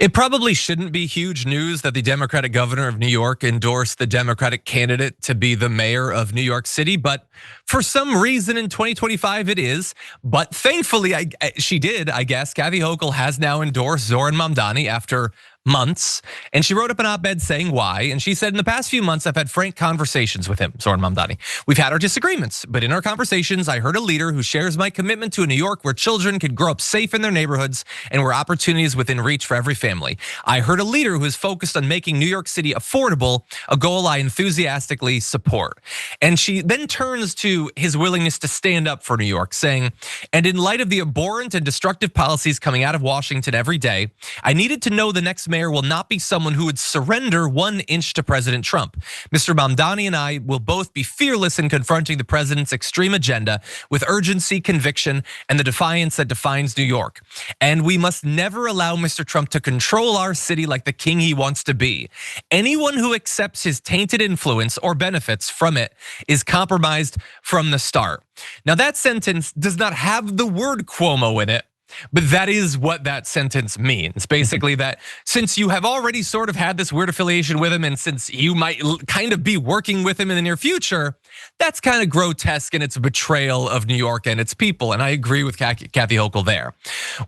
It probably shouldn't be huge news that the Democratic governor of New York endorsed the Democratic candidate to be the mayor of New York City, but for some reason in 2025 it is. But thankfully, she did, I guess. Kathy Hochul has now endorsed Zohran Mamdani after months, and she wrote up an op-ed saying why. And she said, in the past few months, I've had frank conversations with him, Zohran Mamdani. We've had our disagreements, but in our conversations, I heard a leader who shares my commitment to a New York where children could grow up safe in their neighborhoods and where opportunity is within reach for every family. I heard a leader who is focused on making New York City affordable, a goal I enthusiastically support. And she then turns to his willingness to stand up for New York, saying, and in light of the abhorrent and destructive policies coming out of Washington every day, I needed to know the next mayor will not be someone who would surrender 1 inch to President Trump. Mr. Mamdani and I will both be fearless in confronting the president's extreme agenda with urgency, conviction, and the defiance that defines New York. And we must never allow Mr. Trump to control our city like the king he wants to be. Anyone who accepts his tainted influence or benefits from it is compromised from the start. Now that sentence does not have the word Cuomo in it, but that is what that sentence means. Basically that since you have already sort of had this weird affiliation with him, and since you might kind of be working with him in the near future, that's kind of grotesque and it's a betrayal of New York and its people. And I agree with Kathy Hochul there.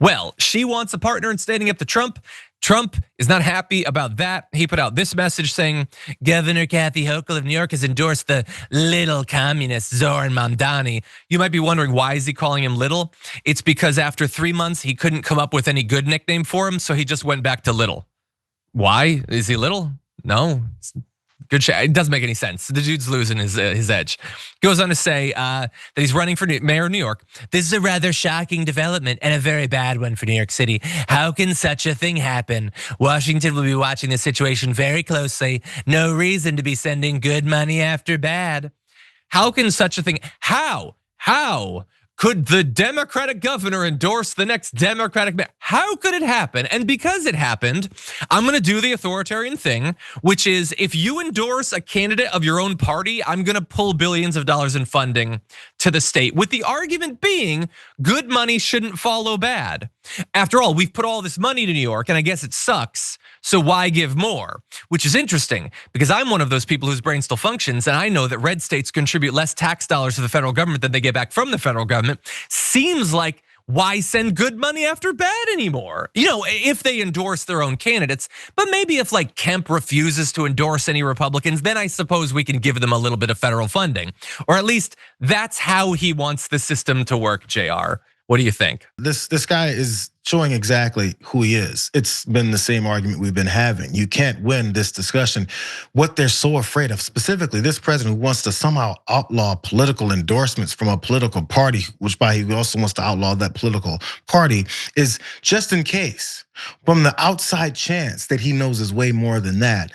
Well, she wants a partner in standing up to Trump. Trump is not happy about that. He put out this message saying, Governor Kathy Hochul of New York has endorsed the Liddle Communist Zohran Mamdani. You might be wondering, why is he calling him Liddle? It's because after 3 months, he couldn't come up with any good nickname for him, so he just went back to Liddle. Why? Is he Liddle? No. Good shit. It doesn't make any sense. The dude's losing his edge. Goes on to say that he's running for mayor of New York. This is a rather shocking development and a very bad one for New York City. How can such a thing happen? Washington will be watching the situation very closely. No reason to be sending good money after bad. How can such a thing? How could the Democratic governor endorse the next Democratic mayor? How could it happen? And because it happened, I'm gonna do the authoritarian thing, which is if you endorse a candidate of your own party, I'm gonna pull billions of dollars in funding to the state, with the argument being good money shouldn't follow bad. After all, we've put all this money to New York, and I guess it sucks, so why give more? Which is interesting, because I'm one of those people whose brain still functions, and I know that red states contribute less tax dollars to the federal government than they get back from the federal government. Seems like, why send good money after bad anymore? You know, if they endorse their own candidates, but maybe if like Kemp refuses to endorse any Republicans, then I suppose we can give them a little bit of federal funding. Or at least that's how he wants the system to work, JR. What do you think? This guy is showing exactly who he is. It's been the same argument we've been having. You can't win this discussion. What they're so afraid of, specifically this president who wants to somehow outlaw political endorsements from a political party, which by he also wants to outlaw that political party, is just in case, from the outside chance that he knows is way more than that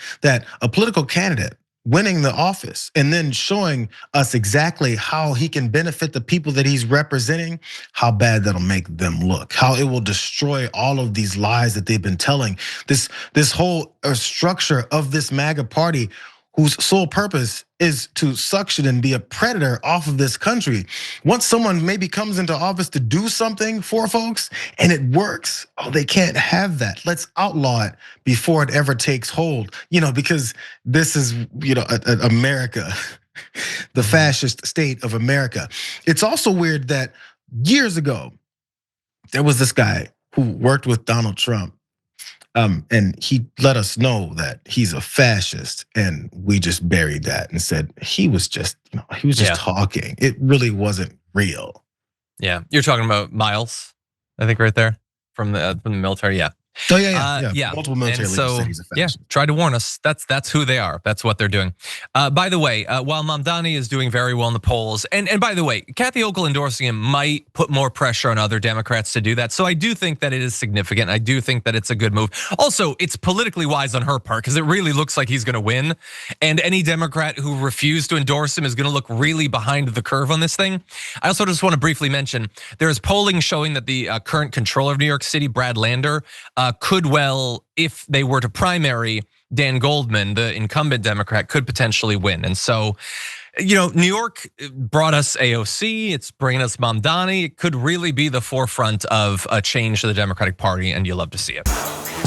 a political candidate winning the office and then showing us exactly how he can benefit the people that he's representing, how bad that'll make them look, how it will destroy all of these lies that they've been telling. This whole structure of this MAGA party, whose sole purpose is to suction and be a predator off of this country. Once someone maybe comes into office to do something for folks and it works, oh, they can't have that. Let's outlaw it before it ever takes hold. Because this is, America, the fascist state of America. It's also weird that years ago, there was this guy who worked with Donald Trump. And he let us know that he's a fascist, and we just buried that and said he was just talking. It really wasn't real. Yeah, you're talking about Miles, I think, right there from the military. Yeah. Oh yeah. Multiple military leaders said he's a fascist. Yeah, tried to warn us. That's who they are. That's what they're doing. By the way, while Mamdani is doing very well in the polls, and by the way, Kathy Hochul endorsing him might put more pressure on other Democrats to do that. So I do think that it is significant. I do think that it's a good move. Also, it's politically wise on her part because it really looks like he's going to win. And any Democrat who refused to endorse him is going to look really behind the curve on this thing. I also just want to briefly mention there is polling showing that the current controller of New York City, Brad Lander, could well, if they were to primary Dan Goldman, the incumbent Democrat, could potentially win. And so, New York brought us AOC, it's bringing us Mamdani. It could really be the forefront of a change to the Democratic Party, and you'll love to see it.